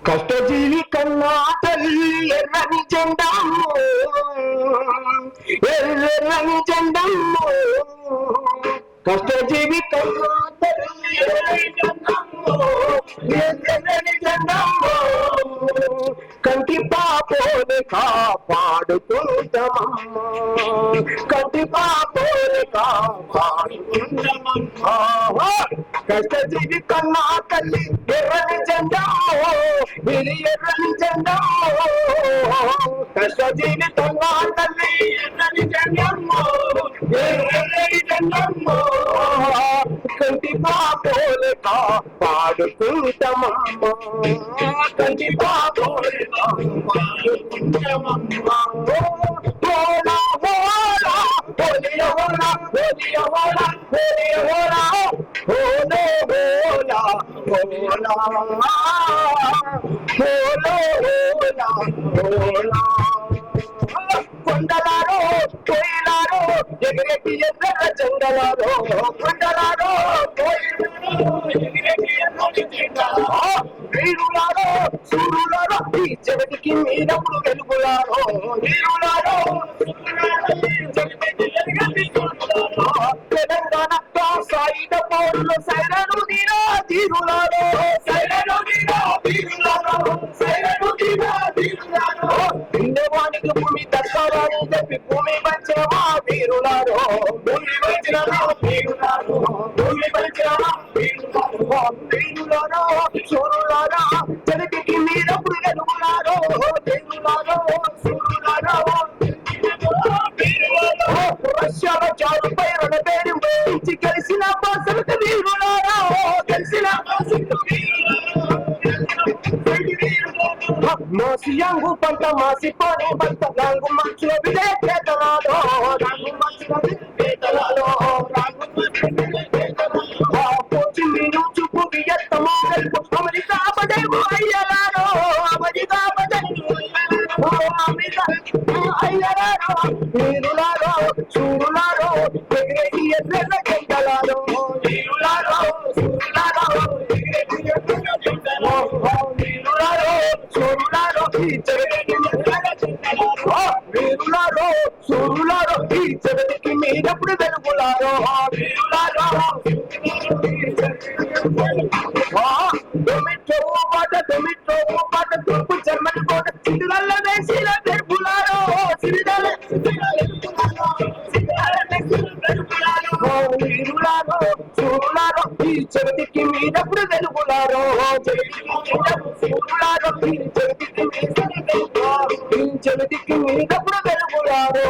కష్టజీవి కన్నా తల్లి ఎర్రని జెండమ్ము, ఎర్రని జెండమ్ము. కష్టజీవి కన్నా తల్లి ఎర్రని జెండమ్ము, ఎర్రని జెండమ్ము. కంటి పాపోని కాపాడుకుంటామమ్మ, కంటి పాపోని కాపాడుకుంటామమ్మ. కష్టజీవి కన్నా తల్లి ఎర్రని జెండమ్ము, ఇది ఎర్రని జెండమ్ము. కష్టజీవి కన్నా తల్లి ఎర్రని జెండమ్ము, ఎర్రని జెండమ్ము. కంటి పాపోని కాపాడుకుంటామమ్మ, కంటి పాపోని కాపాడుకుంటామమ్మ. ఓలా ఓలా ఓలియ ఓలా ఓలియ ఓలా ఓలియ ఓలా ఓలో ఓలా ఓలా ఓలో ఓలా ఓలా. కొండలారో కోయిలారో ఎగిరెట్టి ఎర్ర జంగలారో, కొండలారో వీరులారో సూరులారో ఈ జగతికి మీరప్పుడు వెలుగులారో, వీరులారో తెలంగాణ సాయుధ పౌరులు సైరను దీరా తీరులారో, సైరను దీరా తీరులారో, సైరను దీరా తీరులారో. పిల్లవానికి భూమి దక్కాలని చెప్పి భూమి పంచిన మా వీరులారో, భూమి పంచిన మా వీరులారో, భూమి పంచిన మా వీరులారో. వీరులారో సూరులారా జగతికి మీరప్పుడు వెలుగులారో, వీరులారో సూరులారా. రష్యాలో చాలుపై రణబేరి వేయించి కలిసిన బాసలకు వీరులారా, కలిసిన మోసియాంగు పంట మాసిపోని పంట రంగు మంచులో విదే పేదలాలో, రంగు మంచులో పేదలాలో, రంగు పోచి మీరు చూపు వియత్తమో అమెరికా పడేవు అయ్యలారో, అమెరికా పడేవు అయ్యలారో. వీరులారో సూరులారో ఎగిరెట్టి ఎర్ర జెండలారో, వీరులారో సూరులారో ఎగిరెట్టి ఎర్ర జెండలారో, వీరులారో సూరులారో ఈ జగతికి ఎర్ర జెండలారో, వీరులారో సూరులారో ఈ జగతికి మీరప్పుడు వెలుగులారో, వీరులారో. డొమిట్రో పాట తూర్పు జర్మన్ కోట సిరిదల్ల దేశీల తెలుపులారో, సిరిదల్ల వీరులారో సూరులారో ఈ జగతికి మీరప్పుడు వెలుగులారో, సూరులారో ఈ జగతికి ఈ జగతికి మీరప్పుడు వెలుగులారో.